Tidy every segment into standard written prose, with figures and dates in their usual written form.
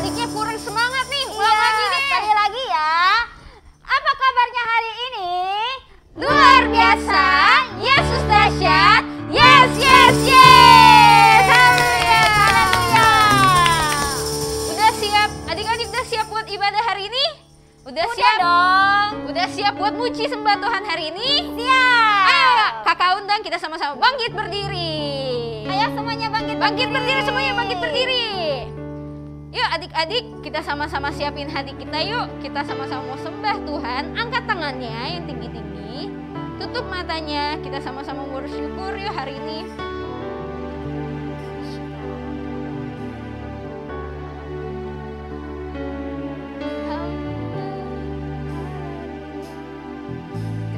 adik-adiknya kurang semangat nih. Ulang lagi deh. Sekali lagi ya. Apa kabarnya hari ini? Luar biasa, Yesus dahsyat, yes, yes, yes. Haleluya. Udah siap? Adik-adik udah siap buat ibadah hari ini? Udah siap dong. Udah siap buat muji sembah Tuhan hari ini? Siap. Ayo kakak undang kita sama-sama bangkit berdiri. Ayo semuanya bangkit Berdiri semuanya, bangkit berdiri. Yuk adik-adik, kita sama-sama siapin hati kita yuk. Kita sama-sama mau sembah Tuhan. Angkat tangannya yang tinggi-tinggi. Tutup matanya, kita sama-sama bersyukur yuk hari ini.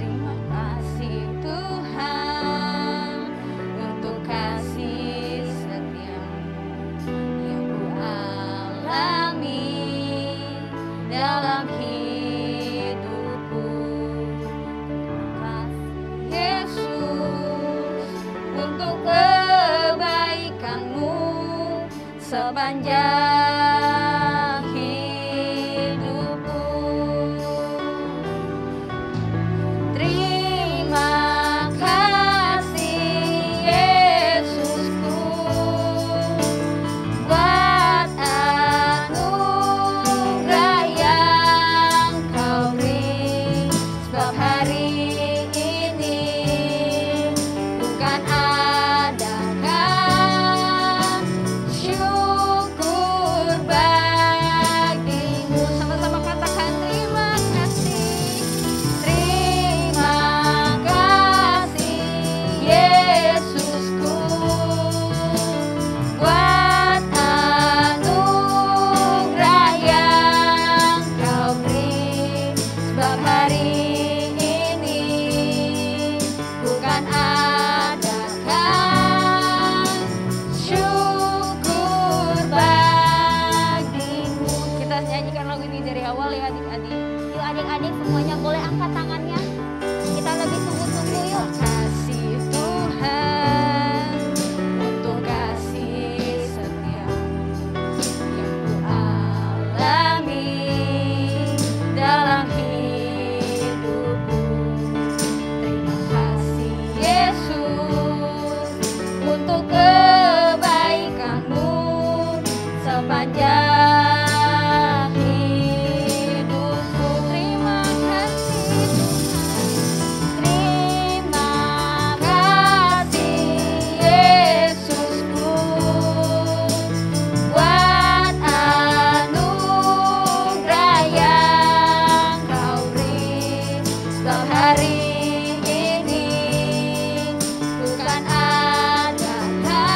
Terima kasih Tuhan untuk kasih setia yang ku alami dalam hidupku. Yesus untuk kebaikanmu sepanjang hidupku. Terima kasih Yesusku buat anugerah yang kau beri, sebab hari ini bukan adakan syukur bagimu. Sama-sama katakan terima kasih. Terima kasih Yesusku buat anugerah yang kau beri, sebab hari ini bukan adakan syukur bagimu. Kita nyanyikan lagu ini dari awal ya adik-adik. Yuk adik-adik semuanya boleh angkat tangannya. Kita lebih sungguh-sungguh yuk. Kasih Tuhan untuk kasih setia yang ku alami dalam hidupku. Terima kasih Yesus untuk kebaikanmu sepanjang hidupku. Terima kasih Tuhan. Terima kasih Yesusku buat anugerah yang kau beri, sebab hari ini bukan adakan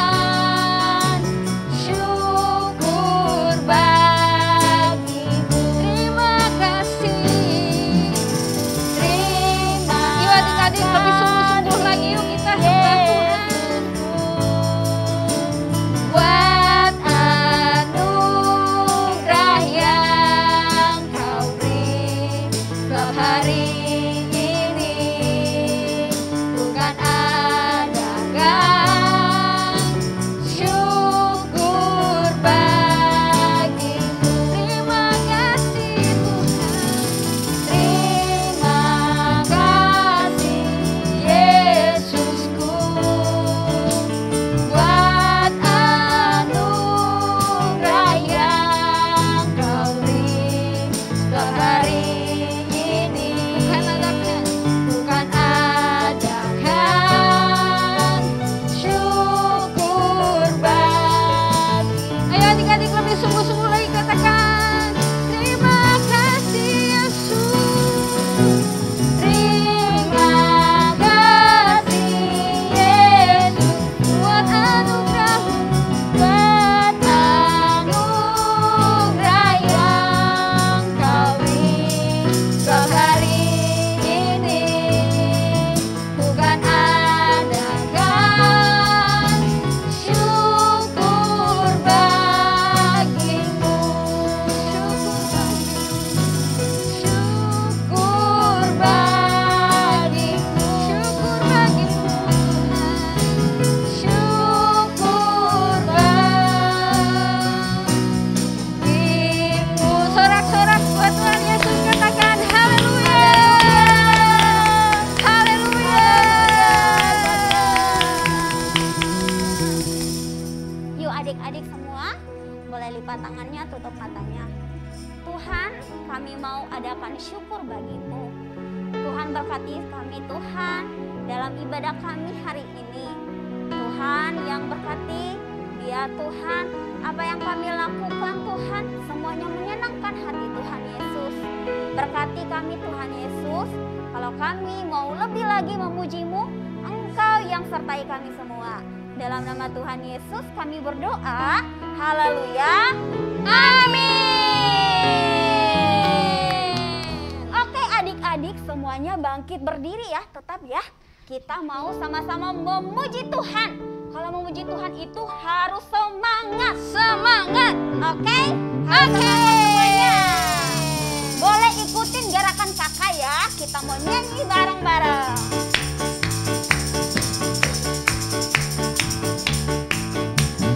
adik-adik semua boleh lipat tangannya, tutup matanya. Tuhan, kami mau adakan syukur bagimu. Tuhan berkati kami Tuhan dalam ibadah kami hari ini. Tuhan yang berkati, biar Tuhan apa yang kami lakukan Tuhan semuanya menyenangkan hati Tuhan Yesus. Berkati kami Tuhan Yesus, kalau kami mau lebih lagi memuji-Mu, Engkau yang sertai kami semua. Dalam nama Tuhan Yesus kami berdoa. Haleluya. Amin. Oke adik-adik semuanya bangkit berdiri ya, tetap ya. Kita mau sama-sama memuji Tuhan. Kalau memuji Tuhan itu harus semangat. Semangat. Oke? Oke. Boleh ikutin gerakan kakak ya. Kita mau nyanyi bareng-bareng.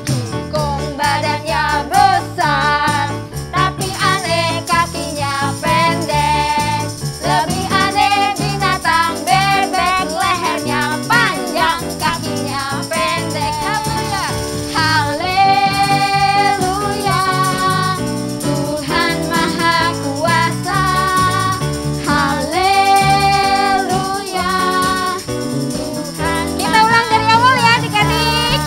Kikong badannya besar, tapi aneh kakinya pendek. Lebih aneh binatang bebek, lehernya panjang, kakinya pendek. Haleluya, Tuhan Maha Kuasa. Haleluya, Tuhan. Kita ulang dari awal ya adik-adik.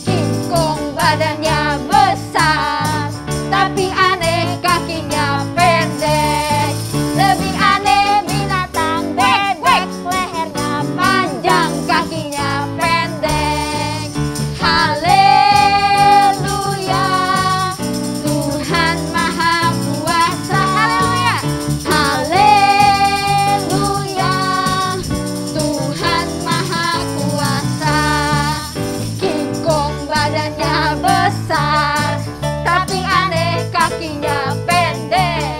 Kikong badannya besar, tapi aneh kakinya pendek. Lebih aneh binatang bebek, lehernya panjang, kakinya pendek. Haleluya, Tuhan Maha Kuasa. Haleluya, Tuhan Maha Kuasa. Kikong badannya besar, tapi aneh kakinya pendek.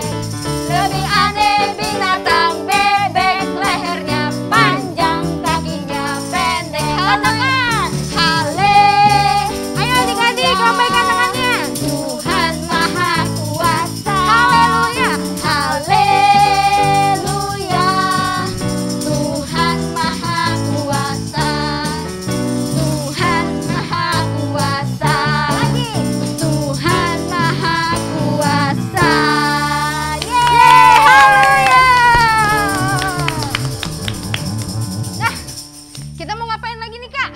Lebih aneh binatang bebek, lehernya panjang, kakinya pendek. Katakan hale. Ayo adik-adik lambaikan tangannya. Tuhan Maha Kuasa. Haleluya. Haleluya, Tuhan Maha Kuasa. Tuhan Maha Kuasa. Lagi. Tuhan Maha Kuasa. Yeay, haleluya. Nah, kita mau ngapain lagi nih Kak?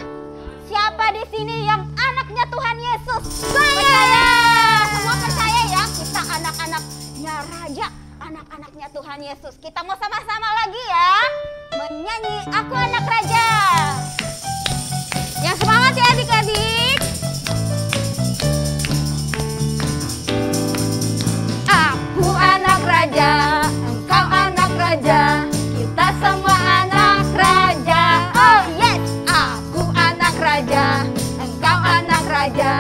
Siapa di sini yang anaknya Tuhan Yesus? Saya. Semua percaya ya, kita anak-anaknya Raja, anak-anaknya Tuhan Yesus. Kita mau sama-sama lagi ya, menyanyi Aku Anak Raja. Yang semangat ya adik-adik. Aku anak raja, engkau anak raja, kita semua anak raja. Oh yes, aku anak raja, engkau anak raja,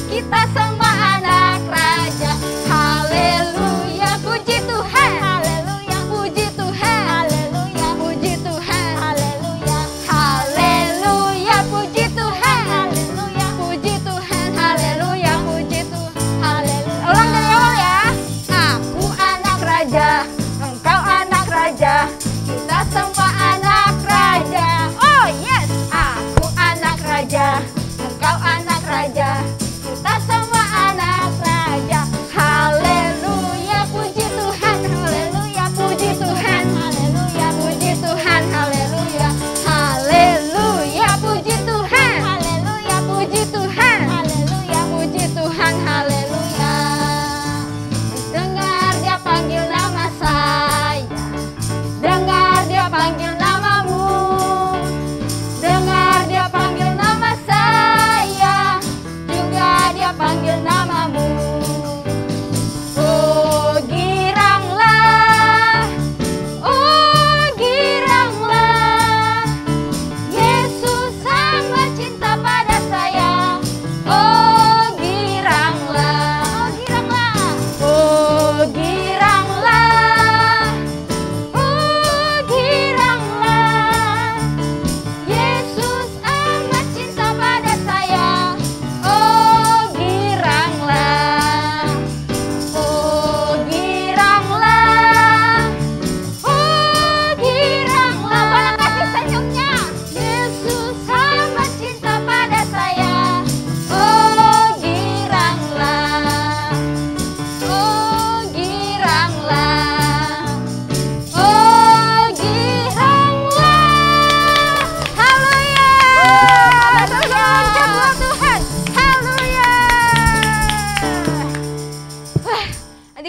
kita semua anak raja. Haleluya, puji Tuhan. Haleluya, Puji Tuhan. haleluya, Puji Tuhan. haleluya, Haleluya, puji Tuhan. haleluya, Puji Tuhan, haleluya, puji Tuhan, haleluya. Ulang dari awal ya. Aku anak raja, engkau anak raja, kita semua anak raja. Oh yes, aku anak raja, engkau anak raja, kita semua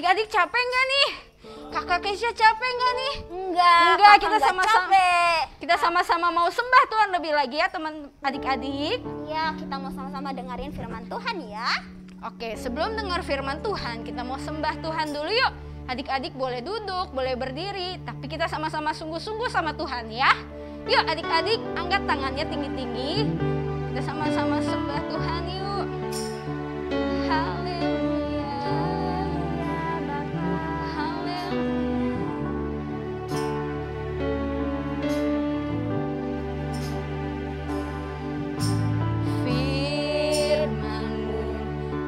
adik-adik capek nggak nih? Kakak Kesha capek nggak nih? Enggak, kita sama-sama mau sembah Tuhan lebih lagi ya teman adik-adik. Ya, kita mau sama-sama dengerin firman Tuhan ya. Oke, sebelum dengar firman Tuhan, kita mau sembah Tuhan dulu yuk. Adik-adik boleh duduk, boleh berdiri, tapi kita sama-sama sungguh-sungguh sama Tuhan ya. Yuk adik-adik, angkat tangannya tinggi-tinggi. Kita sama-sama sembah Tuhan yuk. Haleluya, Firman-Mu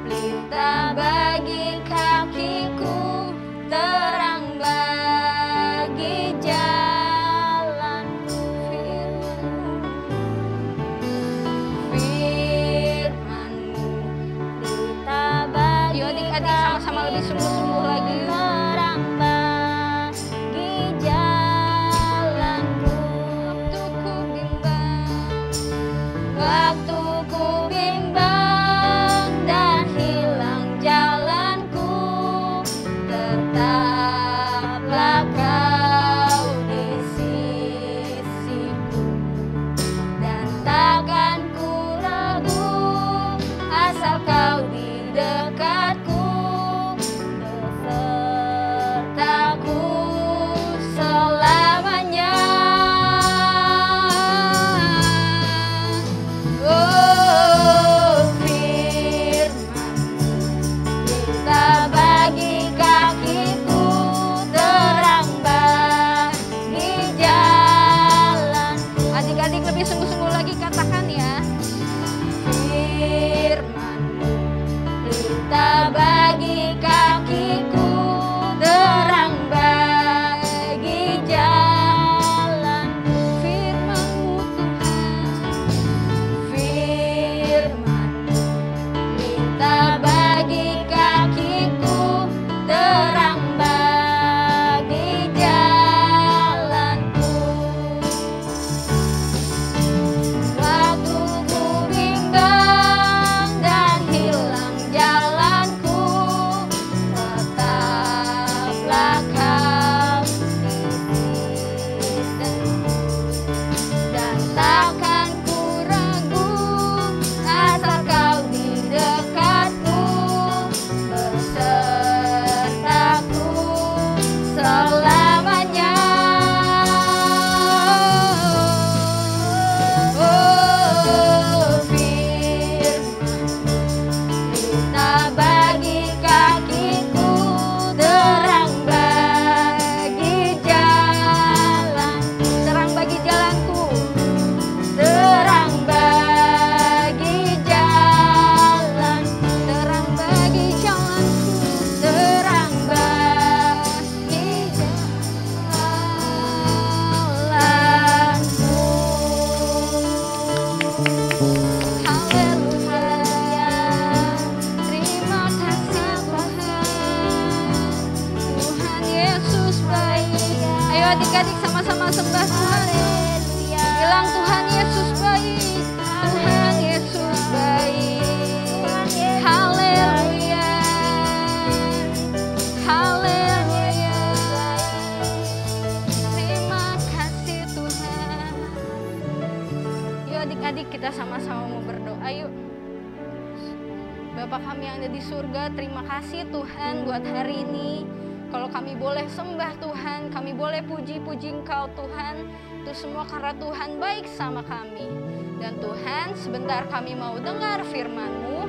pelita bagi kakiku, terang bagi jalanku. Firman-Mu Kita bagi Yuk adik-adik sama-sama lebih sungguh-sungguh lagi yuk. terang bagi jalanku. Waktu ku bimbang dan hilang jalanku, tetaplah Kau di sisiku, dan takkan ku ragu asal Kau di dekatku, besertaku selamanya. Oh, firman-Mu pelita bagi kakiku, terang bagi jalanku. Adik-adik lebih sungguh-sungguh lagi katakan ya. Firman-Mu pelita bagi kakiku, terang bagi jalanku. Firman-Mu Tuhan, Firman-Mu pelita bagi kakiku, terang bagi jalanku. Waktu ku bimbang dan hilang jalanku, tetaplah Kau di sisiku, dan takkan ku ragu asal Kau di dekatku, besertaku selamanya. Oh, firman-Mu pelita bagi kakiku, terang bagi jalanku. Terang bagi jalanku, terang bagi jalanku, terang bagi jalanku, terang bagi jalanku. Haleluya, terima kasih Tuhan Yesus baik. Ayo adik-adik sama-sama sembah Tuhan. Bilang Tuhan Yesus baik, Tuhan Yesus baik. Haleluya, haleluya. Terima kasih Tuhan. Yuk adik-adik kita sama-sama mau berdoa yuk. Bapa kami yang ada di surga, terima kasih Tuhan buat hari ini. Kalau kami boleh sembah Tuhan, kami boleh puji-puji Engkau Tuhan. Itu semua karena Tuhan baik sama kami. Dan Tuhan, sebentar kami mau dengar firman-Mu.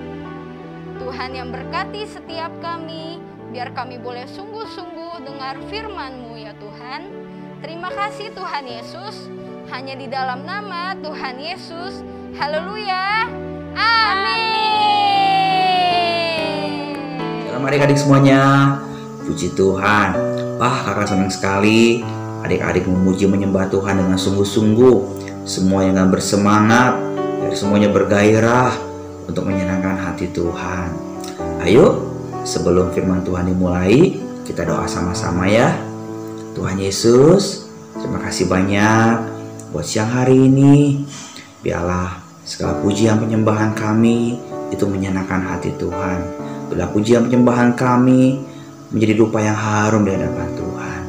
Tuhan yang berkati setiap kami, biar kami boleh sungguh-sungguh dengar firman-Mu ya Tuhan. Terima kasih Tuhan Yesus. Hanya di dalam nama Tuhan Yesus. Haleluya. Amin. Selamat adik-adik semuanya. Puji Tuhan. Wah, kakak senang sekali adik-adik memuji menyembah Tuhan dengan sungguh-sungguh. Semuanya dengan bersemangat, dan semuanya bergairah untuk menyenangkan hati Tuhan. Ayo, sebelum firman Tuhan dimulai, kita doa sama-sama ya. Tuhan Yesus, terima kasih banyak buat siang hari ini. Biarlah segala pujian penyembahan kami itu menyenangkan hati Tuhan. Bila pujian penyembahan kami menjadi rupa yang harum di hadapan Tuhan.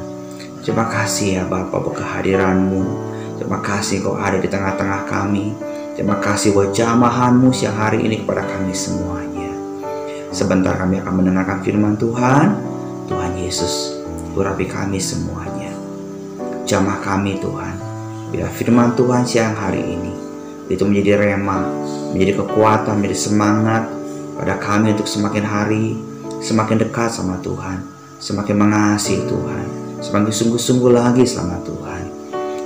Terima kasih ya Bapa buat kehadiran-Mu. Terima kasih Kau ada di tengah-tengah kami. Terima kasih buat jamahan-Mu siang hari ini kepada kami semuanya. Sebentar kami akan mendengarkan firman Tuhan. Tuhan Yesus, urapi kami semuanya. Jamah kami Tuhan. Bila firman Tuhan siang hari ini itu menjadi rema, menjadi kekuatan, menjadi semangat pada kami untuk semakin hari semakin dekat sama Tuhan, semakin mengasihi Tuhan, semakin sungguh-sungguh lagi sama Tuhan.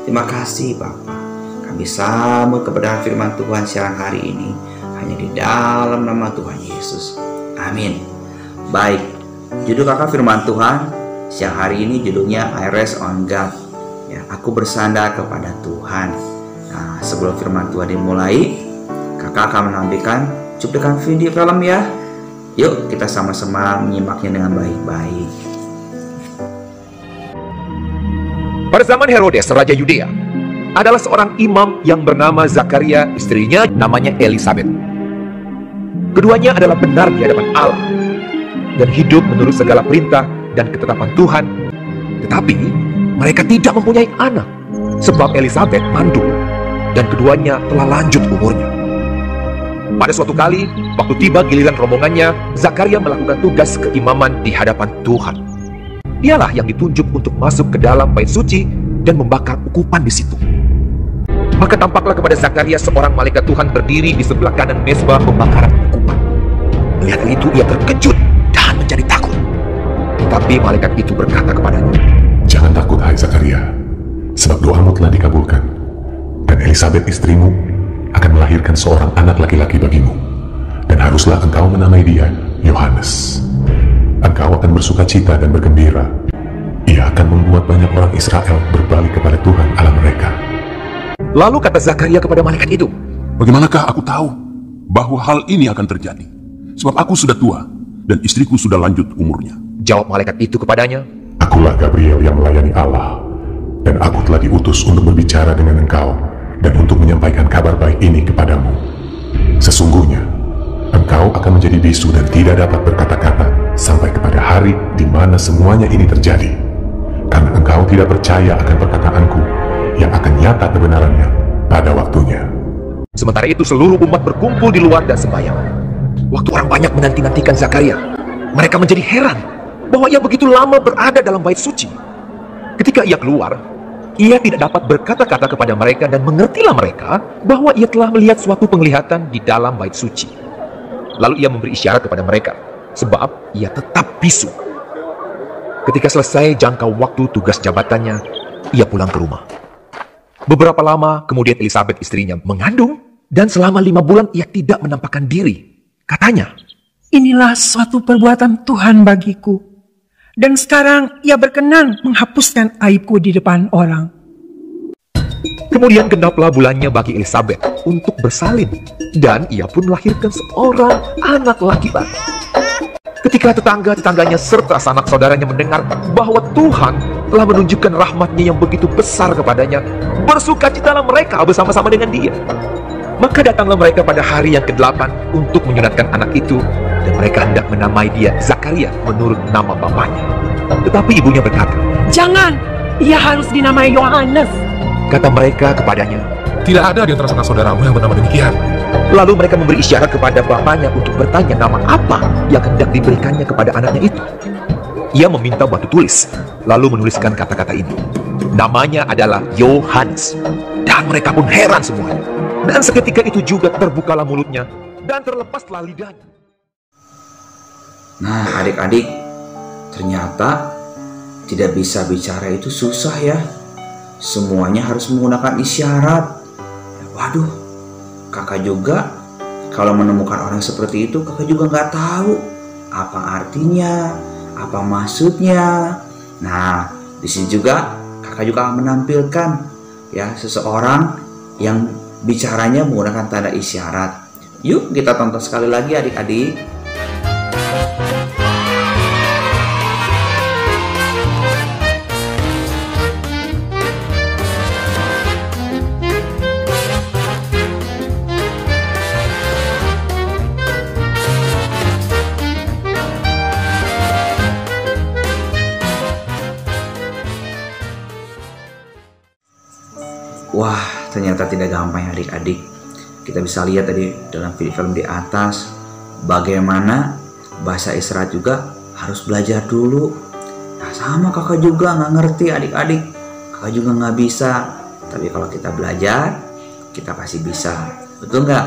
Terima kasih Bapa. Kami sambut kebenaran firman Tuhan siang hari ini hanya di dalam nama Tuhan Yesus. Amin. Baik, judul kakak firman Tuhan siang hari ini judulnya I Rest on God. Ya, aku bersandar kepada Tuhan. Nah, sebelum firman Tuhan dimulai, kakak akan menampilkan cuplikan video film ya. Yuk kita sama-sama menyimaknya dengan baik-baik. Pada zaman Herodes, Raja Yudea, adalah seorang imam yang bernama Zakaria, istrinya namanya Elisabet. Keduanya adalah benar di hadapan Allah dan hidup menurut segala perintah dan ketetapan Tuhan. Tetapi mereka tidak mempunyai anak, sebab Elisabet mandul dan keduanya telah lanjut umurnya. Pada suatu kali, waktu tiba giliran rombongannya, Zakaria melakukan tugas keimaman di hadapan Tuhan. Dialah yang ditunjuk untuk masuk ke dalam bait suci dan membakar ukupan di situ. Maka tampaklah kepada Zakaria seorang malaikat Tuhan berdiri di sebelah kanan mezbah pembakaran ukupan. Melihat itu ia terkejut dan menjadi takut. Tetapi malaikat itu berkata kepadanya, "Jangan takut, hai Zakaria, sebab doamu telah dikabulkan, dan Elisabet istrimu akan melahirkan seorang anak laki-laki bagimu, dan haruslah engkau menamai dia Yohanes. Engkau akan bersukacita dan bergembira. Ia akan membuat banyak orang Israel berbalik kepada Tuhan Allah mereka." Lalu kata Zakaria kepada malaikat itu, "Bagaimanakah aku tahu bahwa hal ini akan terjadi? Sebab aku sudah tua, dan istriku sudah lanjut umurnya." Jawab malaikat itu kepadanya, "Akulah Gabriel yang melayani Allah, dan aku telah diutus untuk berbicara dengan engkau dan untuk menyampaikan kabar baik ini kepadamu. Sesungguhnya, engkau akan menjadi bisu dan tidak dapat berkata-kata sampai kepada hari di mana semuanya ini terjadi, karena engkau tidak percaya akan perkataanku yang akan nyata kebenarannya pada waktunya." Sementara itu seluruh umat berkumpul di luar dan sembahyang. Waktu orang banyak menanti-nantikan Zakaria, mereka menjadi heran bahwa ia begitu lama berada dalam bait suci. Ketika ia keluar, ia tidak dapat berkata-kata kepada mereka dan mengertilah mereka bahwa ia telah melihat suatu penglihatan di dalam bait suci. Lalu ia memberi isyarat kepada mereka, sebab ia tetap bisu. Ketika selesai jangka waktu tugas jabatannya, ia pulang ke rumah. Beberapa lama kemudian Elisabet istrinya mengandung, dan selama 5 bulan ia tidak menampakkan diri. Katanya, "Inilah suatu perbuatan Tuhan bagiku, dan sekarang ia berkenan menghapuskan aibku di depan orang." Kemudian genaplah bulannya bagi Elisabet untuk bersalin, dan ia pun melahirkan seorang anak laki-laki. Ketika tetangga-tetangganya serta sanak saudaranya mendengar bahwa Tuhan telah menunjukkan rahmat-Nya yang begitu besar kepadanya, bersukacitalah mereka bersama-sama dengan dia. Maka datanglah mereka pada hari yang ke-8 untuk menyunatkan anak itu, dan mereka hendak menamai dia Zakaria menurut nama bapaknya. Tetapi ibunya berkata, "Jangan, ia harus dinamai Yohanes." Kata mereka kepadanya, Tidak ada di antara sanak saudaramu yang bernama demikian. lalu mereka memberi isyarat kepada bapaknya untuk bertanya nama apa yang hendak diberikannya kepada anaknya itu. Ia meminta batu tulis, lalu menuliskan kata-kata ini. Namanya adalah Yohanes. Dan mereka pun heran semuanya. Dan seketika itu juga terbukalah mulutnya dan terlepaslah lidahnya. Nah adik-adik, ternyata tidak bisa bicara itu susah ya. Semuanya harus menggunakan isyarat. Waduh, kakak juga kalau menemukan orang seperti itu, kakak juga nggak tahu apa artinya, apa maksudnya. Nah, di sini juga kakak juga akan menampilkan ya seseorang yang bicaranya menggunakan tanda isyarat. Yuk kita tonton sekali lagi adik-adik. ternyata tidak gampang ya adik-adik. Kita bisa lihat tadi dalam film di atas bagaimana bahasa Israel juga harus belajar dulu. Nah, sama kakak juga nggak ngerti adik-adik, kakak juga nggak bisa. Tapi kalau kita belajar, kita pasti bisa, betul nggak?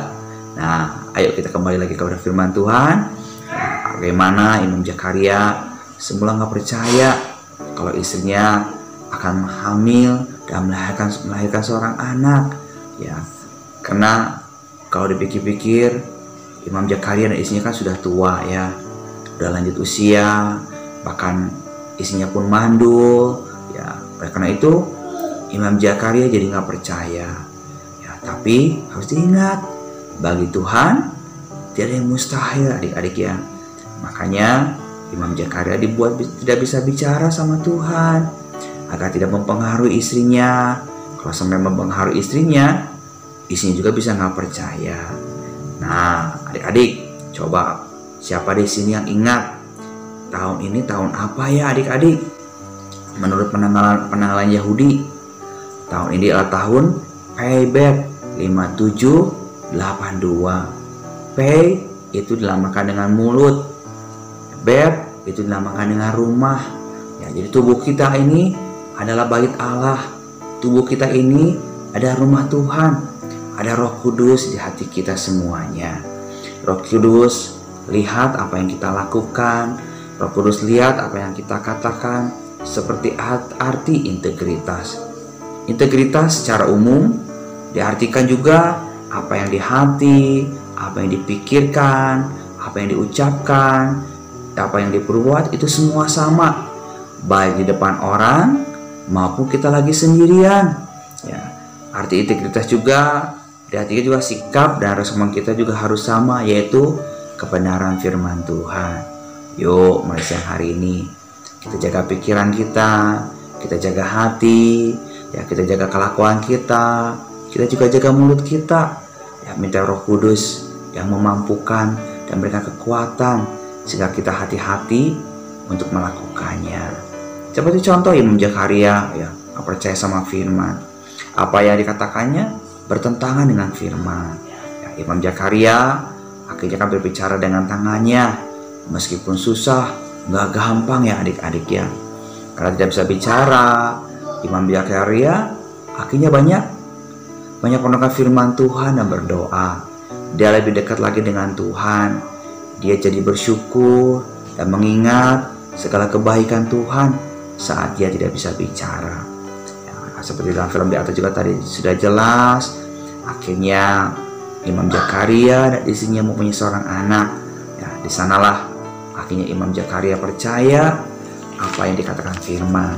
Nah, ayo kita kembali lagi kepada firman Tuhan. Nah, bagaimana Imam Zakaria semula nggak percaya kalau istrinya akan hamil dan melahirkan seorang anak, ya, karena kalau dipikir-pikir Imam Zakaria dan istrinya kan sudah tua ya, udah lanjut usia, bahkan istrinya pun mandul, ya. Oleh karena itu Imam Zakaria jadi nggak percaya, ya. Tapi harus diingat, bagi Tuhan tidak ada yang mustahil adik-adik ya. Makanya Imam Zakaria dibuat tidak bisa bicara sama Tuhan agar tidak mempengaruhi istrinya. Kalau sampai mempengaruhi istrinya juga bisa nggak percaya. Nah, adik-adik, coba siapa di sini yang ingat tahun ini tahun apa ya adik-adik? Menurut penanggalan Yahudi, tahun ini adalah tahun Peyabet 5782. Pey itu dilambangkan dengan mulut, Bet itu dilambangkan dengan rumah. Ya, jadi tubuh kita ini adalah bait Allah. Tubuh kita ini ada rumah Tuhan. Ada Roh Kudus di hati kita semuanya. Roh Kudus lihat apa yang kita lakukan. Roh Kudus lihat apa yang kita katakan. Seperti arti integritas. Integritas secara umum diartikan juga apa yang di hati, apa yang dipikirkan, apa yang diucapkan, apa yang diperbuat, itu semua sama, baik di depan orang maupun kita lagi sendirian. Ya, arti integritas juga diartikan juga sikap dan respon kita juga harus sama, yaitu kebenaran firman Tuhan. Yuk, mulai siang hari ini kita jaga pikiran kita jaga hati, ya, kita jaga kelakuan kita juga jaga mulut kita. Ya, minta Roh Kudus yang memampukan dan memberikan kekuatan sehingga kita hati-hati untuk melakukannya. Seperti contoh Imam Zakaria, ya, percaya sama firman. Apa yang dikatakannya bertentangan dengan firman. Ya, Imam Zakaria akhirnya kan berbicara dengan tangannya, meskipun susah, nggak gampang ya adik-adik ya. Karena tidak bisa bicara, Imam Zakaria akhirnya banyak mendengar firman Tuhan dan berdoa. Dia lebih dekat lagi dengan Tuhan. Dia jadi bersyukur dan mengingat segala kebaikan Tuhan saat dia tidak bisa bicara. Seperti dalam film di atas juga tadi sudah jelas, akhirnya Imam Zakaria dan istrinya mempunyai seorang anak. Ya, di sanalah akhirnya Imam Zakaria percaya apa yang dikatakan firman.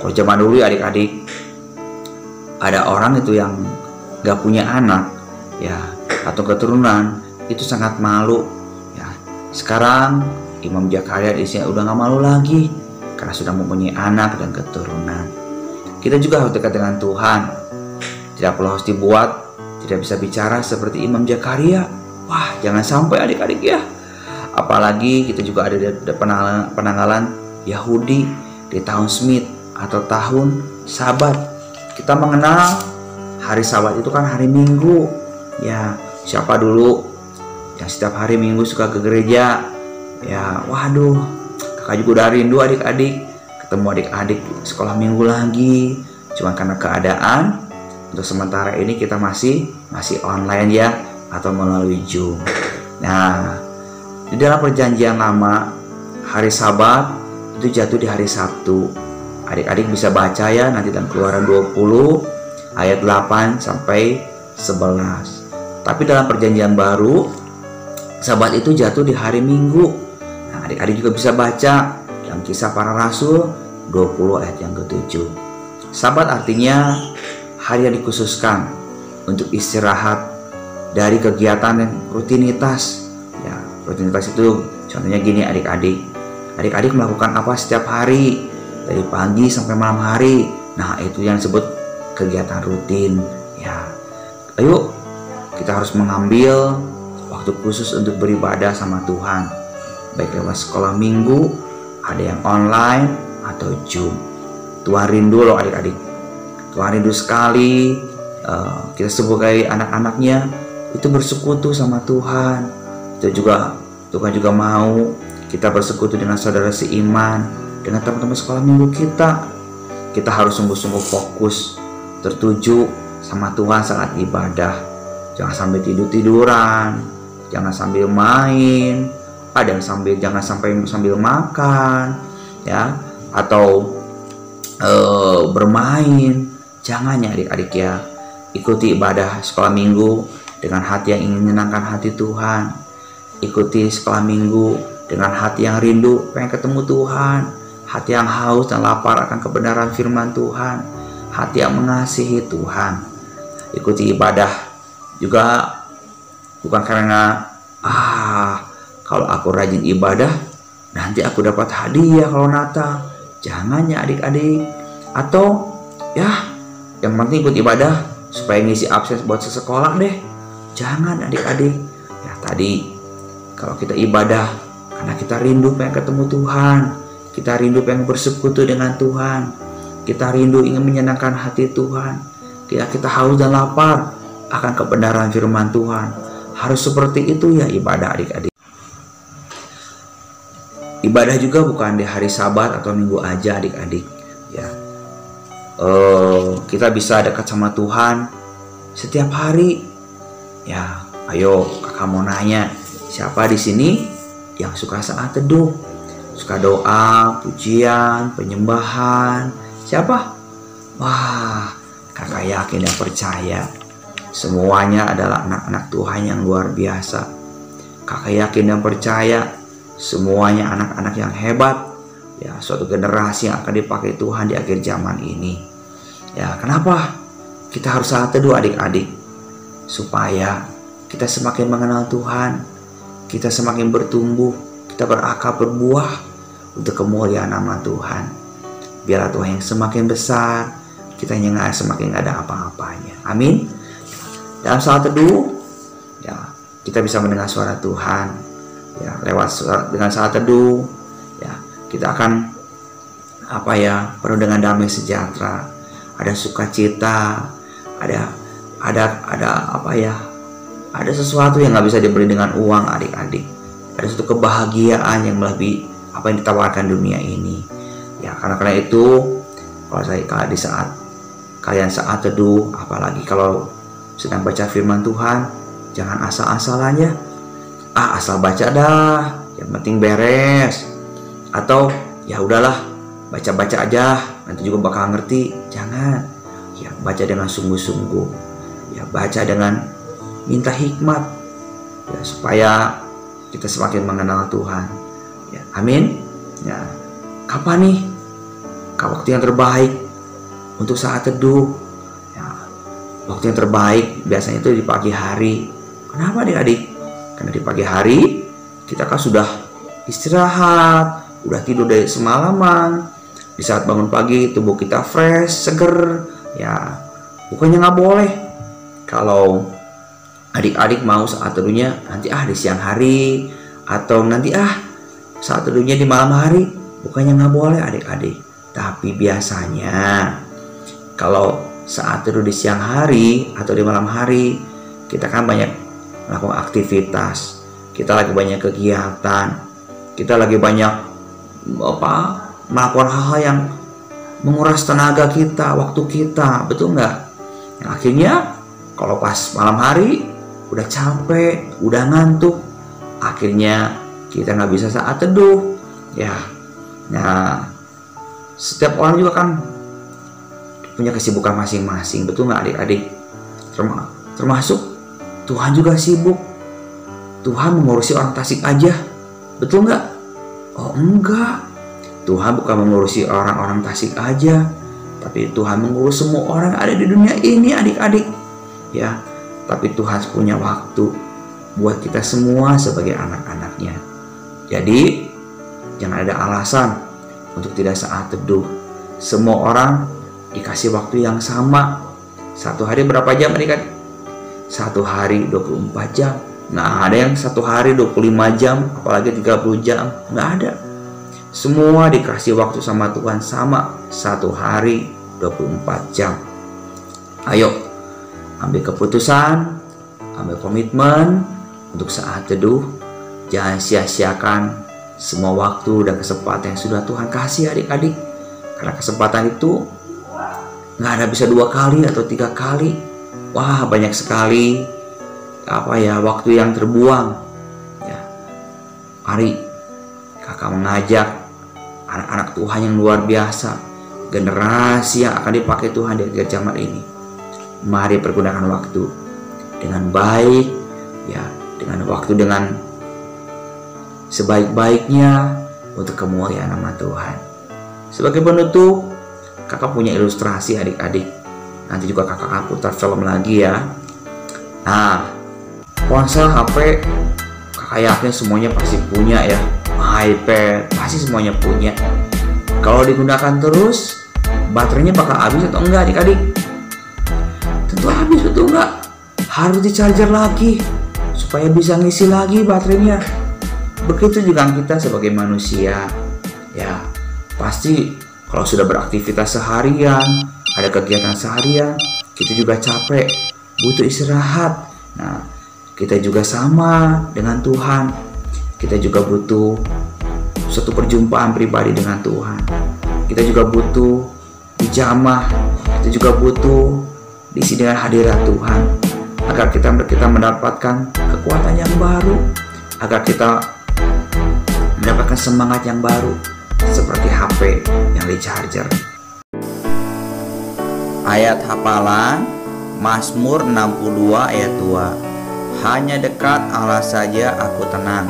Kalau zaman dulu ya adik-adik, ada orang itu yang gak punya anak, ya, atau keturunan, itu sangat malu. Ya, sekarang Imam Zakaria dan istrinya udah gak malu lagi karena sudah mempunyai anak dan keturunan. Kita juga harus dekat dengan Tuhan. Tidak perlu harus dibuat tidak bisa bicara seperti Imam Zakaria. Wah, jangan sampai adik-adik ya. Apalagi kita juga ada penanggalan Yahudi di tahun Smith atau tahun Sabat. Kita mengenal hari Sabat itu kan hari Minggu. Ya, siapa dulu yang setiap hari Minggu suka ke gereja? Ya, waduh, kakak juga udah rindu adik-adik ketemu adik-adik sekolah minggu lagi. Cuma karena keadaan untuk sementara ini kita masih online ya, atau melalui Zoom. Nah, di dalam perjanjian lama hari Sabat itu jatuh di hari Sabtu. Adik-adik bisa baca ya nanti dalam Keluaran 20 ayat 8 sampai 11. Tapi dalam perjanjian baru Sabat itu jatuh di hari Minggu. Nah, adik-adik juga bisa baca dalam Kisah Para Rasul 20 ayat yang ke-7. Sabat artinya hari yang dikhususkan untuk istirahat dari kegiatan dan rutinitas. Ya, rutinitas itu contohnya gini adik-adik. Adik-adik melakukan apa setiap hari dari pagi sampai malam hari. Nah, itu yang disebut kegiatan rutin. Ya, ayo kita harus mengambil waktu khusus untuk beribadah sama Tuhan. Baik lewat sekolah minggu, ada yang online atau Zoom. Tuhan rindu loh adik-adik. Tuhan rindu sekali kita sebagai anak-anaknya itu bersekutu sama Tuhan. Itu juga Tuhan juga mau kita bersekutu dengan saudara seiman, dengan teman-teman sekolah minggu kita. Kita harus sungguh-sungguh fokus, tertuju sama Tuhan saat ibadah. Jangan sampai tidur-tiduran, jangan sambil main, jangan sampai sambil makan, ya, atau bermain. Jangan ya adik-adik ya. Ikuti ibadah sekolah minggu dengan hati yang ingin menyenangkan hati Tuhan. Ikuti sekolah minggu dengan hati yang rindu pengen ketemu Tuhan, hati yang haus dan lapar akan kebenaran firman Tuhan, hati yang mengasihi Tuhan. Ikuti ibadah juga bukan karena kalau aku rajin ibadah nanti aku dapat hadiah kalau Natal. Jangan ya adik-adik. Atau ya yang penting ikut ibadah supaya ngisi absen buat sekolah deh. Jangan adik-adik. Ya tadi kalau kita ibadah karena kita rindu pengen ketemu Tuhan, kita rindu pengen bersekutu dengan Tuhan, kita rindu ingin menyenangkan hati Tuhan, kita haus dan lapar akan kebenaran firman Tuhan. Harus seperti itu ya ibadah adik-adik. Ibadah juga bukan di hari Sabat atau Minggu aja adik-adik ya. Kita bisa dekat sama Tuhan setiap hari ya. Ayo kakak mau nanya, siapa di sini yang suka saat teduh, suka doa, pujian, penyembahan? Siapa? Wah, kakak yakin dan percaya semuanya adalah anak-anak Tuhan yang luar biasa. Kakak yakin dan percaya semuanya anak-anak yang hebat ya, suatu generasi yang akan dipakai Tuhan di akhir zaman ini. Ya, kenapa kita harus saat teduh adik-adik? Supaya kita semakin mengenal Tuhan, kita semakin bertumbuh, kita berakar berbuah untuk kemuliaan nama Tuhan. Biarlah Tuhan yang semakin besar, kita yang semakin gak ada apa-apanya. Amin. Dalam saat teduh ya, kita bisa mendengar suara Tuhan ya, dengan saat teduh ya, kita akan penuh dengan damai sejahtera, ada sukacita, ada sesuatu yang nggak bisa dibeli dengan uang adik-adik. Ada suatu kebahagiaan yang melebihi apa yang ditawarkan dunia ini ya. Karena itu kalau di saat kalian saat teduh, apalagi kalau sedang baca firman Tuhan, jangan asal-asalan ya. Asal baca dah, yang penting beres. Atau ya udahlah, baca-baca aja, nanti juga bakal ngerti. Jangan. Ya, baca dengan sungguh-sungguh. Ya, baca dengan minta hikmat. Ya, supaya kita semakin mengenal Tuhan. Ya, amin. Ya, kapan nih waktu yang terbaik untuk saat teduh? Ya, waktu yang terbaik biasanya itu di pagi hari. Kenapa adik-adik? Karena di pagi hari kita kan sudah istirahat, udah tidur dari semalaman. Di saat bangun pagi tubuh kita fresh, seger. Ya, bukannya nggak boleh. Kalau adik-adik mau saat teduhnya nanti di siang hari, atau nanti saat teduhnya di malam hari, bukannya nggak boleh adik-adik. Tapi biasanya kalau saat teduh di siang hari atau di malam hari, kita kan banyak melakukan aktivitas, kita lagi banyak kegiatan, kita lagi banyak melakukan hal-hal yang menguras tenaga kita, waktu kita, betul nggak? Yang akhirnya kalau pas malam hari udah capek, udah ngantuk, akhirnya kita nggak bisa saat teduh ya. Nah, setiap orang juga kan punya kesibukan masing-masing, betul nggak adik-adik? Termasuk Tuhan juga sibuk. Tuhan mengurusi orang Tasik aja, betul nggak? Oh enggak, Tuhan bukan mengurusi orang-orang Tasik aja, tapi Tuhan mengurus semua orang yang ada di dunia ini adik-adik ya. Tapi Tuhan punya waktu buat kita semua sebagai anak-anaknya. Jadi jangan ada alasan untuk tidak saat teduh. Semua orang dikasih waktu yang sama. Satu hari berapa jam adik-adik? Satu hari 24 jam. Nah, ada yang satu hari 25 jam, apalagi 30 jam. Nggak ada. Semua dikasih waktu sama Tuhan sama. Satu hari 24 jam. Ayo, ambil keputusan, ambil komitmen untuk saat teduh. Jangan sia-siakan semua waktu dan kesempatan yang sudah Tuhan kasih adik-adik. Karena kesempatan itu nggak ada bisa 2 kali atau 3 kali. Wah, banyak sekali waktu yang terbuang. Ya. Mari kakak mengajak anak-anak Tuhan yang luar biasa, generasi yang akan dipakai Tuhan di akhir zaman ini. Mari pergunakan waktu dengan baik, ya, dengan waktu dengan sebaik-baiknya untuk kemuliaan nama Tuhan. Sebagai penutup, kakak punya ilustrasi adik-adik. Nanti juga kakak akan putar film lagi ya. Nah, ponsel, HP, kakak yakin semuanya pasti punya ya. iPad, pasti semuanya punya. Kalau digunakan terus, baterainya bakal habis atau enggak adik-adik? Tentu habis, betul enggak? Harus di-charger lagi supaya bisa ngisi lagi baterainya. Begitu juga kita sebagai manusia. Ya, pasti kalau sudah beraktivitas seharian, ada kegiatan seharian, kita juga capek, butuh istirahat. Nah, kita juga sama dengan Tuhan. Kita juga butuh suatu perjumpaan pribadi dengan Tuhan. Kita juga butuh dijamah. Kita juga butuh diisi dengan hadirat Tuhan, agar kita mendapatkan kekuatan yang baru, agar kita mendapatkan semangat yang baru, seperti HP yang di-charger. Ayat hafalan Mazmur 62 ayat 2. Hanya dekat Allah saja aku tenang,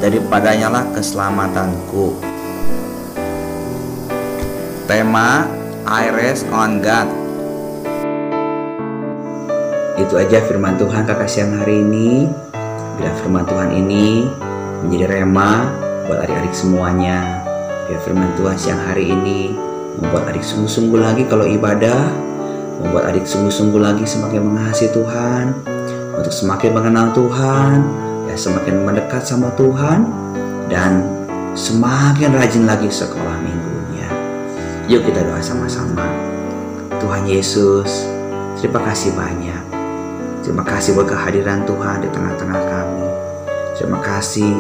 daripadanya lah keselamatanku. Tema I rest on God. Itu aja firman Tuhan kakak siang hari ini. Bila firman Tuhan ini menjadi rema buat adik-adik semuanya. Biar firman Tuhan siang hari ini membuat adik sungguh-sungguh lagi kalau ibadah, membuat adik sungguh-sungguh lagi semakin mengasihi Tuhan, untuk semakin mengenal Tuhan, ya semakin mendekat sama Tuhan, dan semakin rajin lagi sekolah minggunya. Yuk kita doa sama-sama. Tuhan Yesus, terima kasih banyak. Terima kasih buat kehadiran Tuhan di tengah-tengah kami. Terima kasih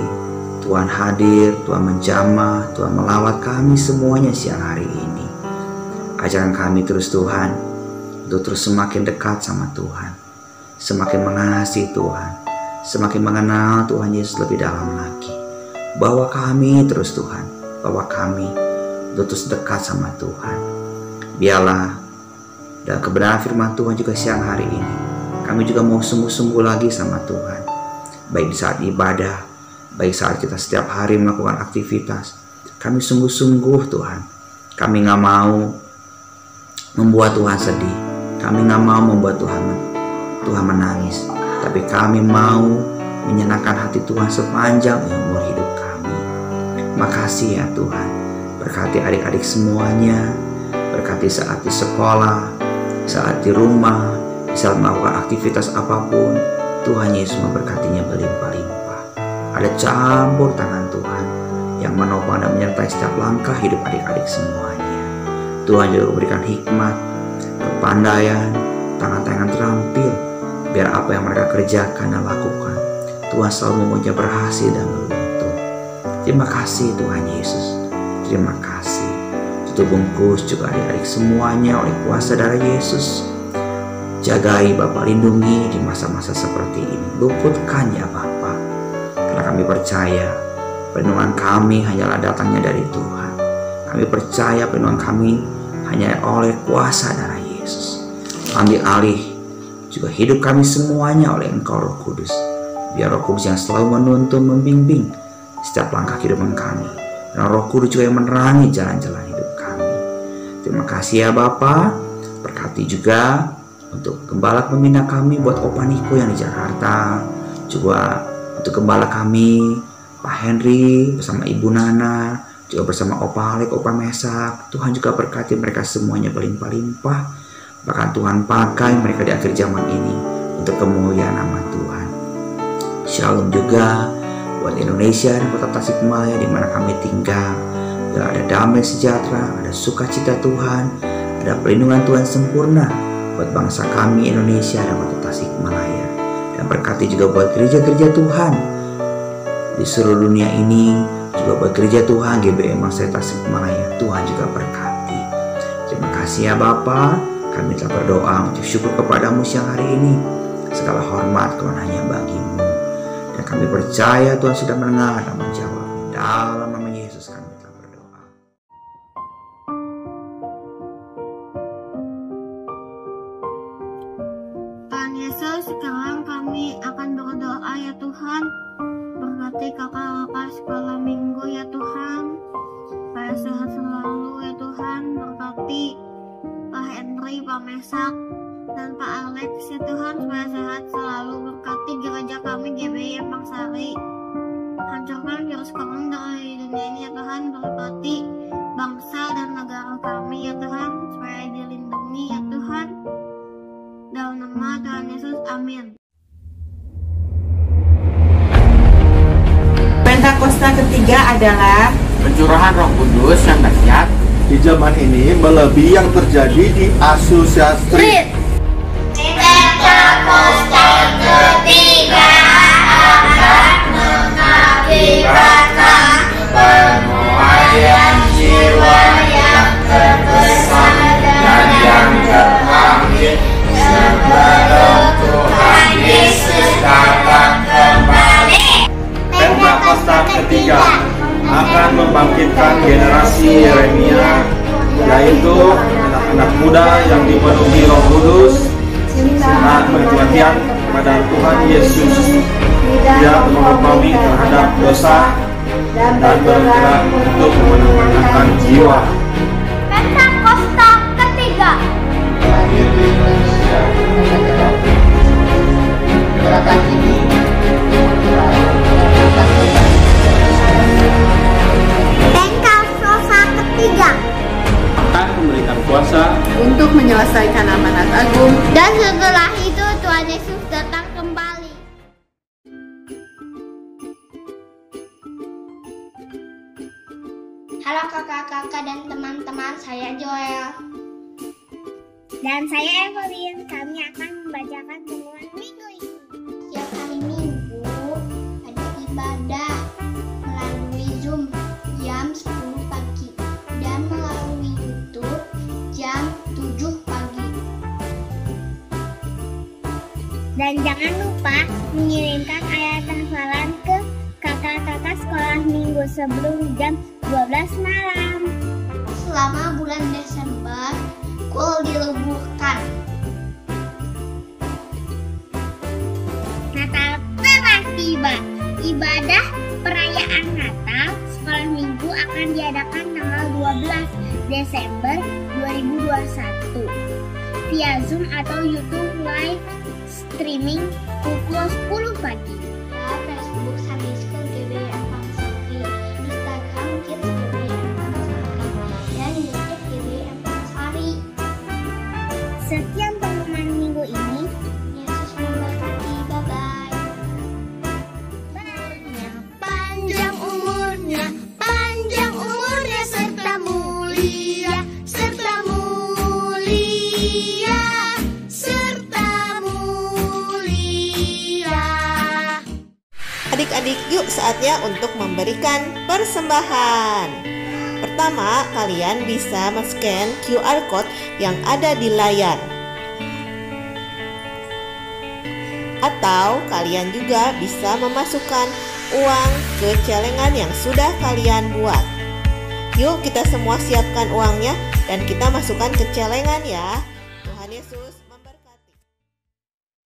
Tuhan hadir, Tuhan menjamah, Tuhan melawat kami semuanya siang hari ini. Ajarkan kami terus Tuhan, untuk terus semakin dekat sama Tuhan, semakin mengasihi Tuhan, semakin mengenal Tuhan Yesus lebih dalam lagi. Bawa kami terus Tuhan, bawa kami untuk terus dekat sama Tuhan. Biarlah dan kebenaran firman Tuhan juga siang hari ini, kami juga mau sungguh-sungguh lagi sama Tuhan. Baik di saat ibadah, baik saat kita setiap hari melakukan aktivitas, kami sungguh-sungguh Tuhan. Kami gak mau membuat Tuhan sedih, kami gak mau membuat Tuhan menangis, tapi kami mau menyenangkan hati Tuhan sepanjang umur hidup kami. Makasih ya Tuhan, berkati adik-adik semuanya, berkati saat di sekolah, saat di rumah, saat melakukan aktivitas apapun. Tuhan Yesus memberkatinya berlimpah-limpah. Ada campur tangan Tuhan yang menopang dan menyertai setiap langkah hidup adik-adik semuanya. Tuhan juga berikan hikmat, kepandaian, tangan-tangan terampil, biar apa yang mereka kerjakan dan lakukan, Tuhan selalu membuatnya berhasil dan beruntung. Terima kasih Tuhan Yesus, terima kasih. Tutup bungkus juga adik-adik semuanya oleh kuasa darah Yesus. Jagai Bapa, lindungi di masa-masa seperti ini. Luputkan ya Bapa, karena kami percaya perlindungan kami hanyalah datangnya dari Tuhan. Kami percaya perlindungan kami hanya oleh kuasa darah Yesus. Ambil alih juga hidup kami semuanya oleh Engkau Roh Kudus. Biar Roh Kudus yang selalu menuntun, membimbing setiap langkah kehidupan kami, dan Roh Kudus juga yang menerangi jalan-jalan hidup kami. Terima kasih ya Bapa. Berkati juga untuk gembala pembina kami buat Opa Niko yang di Jakarta, juga untuk gembala kami Pak Henry bersama Ibu Nana, juga bersama Opa Alek, Opa Mesak. Tuhan juga berkati mereka semuanya berlimpah-limpah. Bahkan Tuhan pakai mereka di akhir zaman ini untuk kemuliaan nama Tuhan. Shalom juga buat Indonesia dan kota Tasikmalaya di mana kami tinggal. Ada damai sejahtera, ada sukacita Tuhan, ada perlindungan Tuhan sempurna buat bangsa kami Indonesia dan Kota Tasikmalaya. Dan berkati juga buat gereja-gereja Tuhan di seluruh dunia ini, juga buat gereja Tuhan GBM Master Tasikmalaya. Tuhan juga berkati. Terima kasih ya Bapa. Kami telah berdoa mengucap syukur kepadamu siang hari ini. Segala hormat Tuhan hanya bagimu. Dan kami percaya Tuhan sudah mendengar dan menjawab. Dalam nama Yesus kami telah berdoa. Tuhan Yesus, sekarang kami akan berdoa ya Tuhan. Berkati kakak-kakak sekolah minggu ya Tuhan, supaya sehat selalu ya Tuhan. Berkati Pak Henry, Pak Mesak, dan Pak Alex ya Tuhan, supaya sehat selalu. Berkati gereja kami GBM Pangsari. Hancurkan virus corona dari dunia ini ya Tuhan. Berkati bangsa dan negara kami ya Tuhan, supaya dilindungi ya Tuhan. Dalam nama Tuhan Yesus, amin. Pentakosta ketiga adalah pencurahan Roh Kudus yang dahsyat di zaman ini melebihi yang terjadi di asosiasi. Pentakosta ketiga akan mengakibatkan penuaian jiwa yang terbesar dan yang terakhir sebelum Tuhan Yesus datang kembali. Pentakosta ketiga akan membangkitkan generasi Yeremia, yaitu anak-anak muda yang dipenuhi Roh Kudus, saat perhatian kepada Tuhan Yesus, tidak mengompromi terhadap dosa dan bergerak untuk memenangkan jiwa. Pentakosta ketiga. Gerakan ini Pentakosta ketiga akan memberikan kuasa untuk menyelesaikan amanat agung, dan setelah itu Tuhan Yesus datang kembali. Halo kakak-kakak dan teman-teman, saya Joel. Dan saya Evelyn. Kami akan membacakan renungan minggu ini. Setiap hari Minggu ada ibadah melalui Zoom jam 10 pagi dan melalui YouTube jam 7 pagi. Dan jangan lupa mengirimkan ayat hafalan ke kakak-kakak sekolah minggu sebelum jam 12 malam. Selama bulan Desember, kul dileburkan. Natal telah tiba. Ibadah perayaan Natal sekolah minggu akan diadakan tanggal 12 Desember 2021 via Zoom atau YouTube live streaming pukul 10 pagi. Facebook Sabisco GBM Pangsari, Instagram Kids GBM Pangsari, dan YouTube GBM Pangsari. Sekian pengumuman minggu ini. Yesus memberkati. Bye-bye. Panjang umurnya serta mulia, serta mulia, serta mulia. adik-adik yuk saatnya untuk memberikan persembahan. Pertama, kalian bisa men-scan QR code yang ada di layar. Atau kalian juga bisa memasukkan uang ke celengan yang sudah kalian buat. Yuk kita semua siapkan uangnya dan kita masukkan ke celengan ya. Tuhan Yesus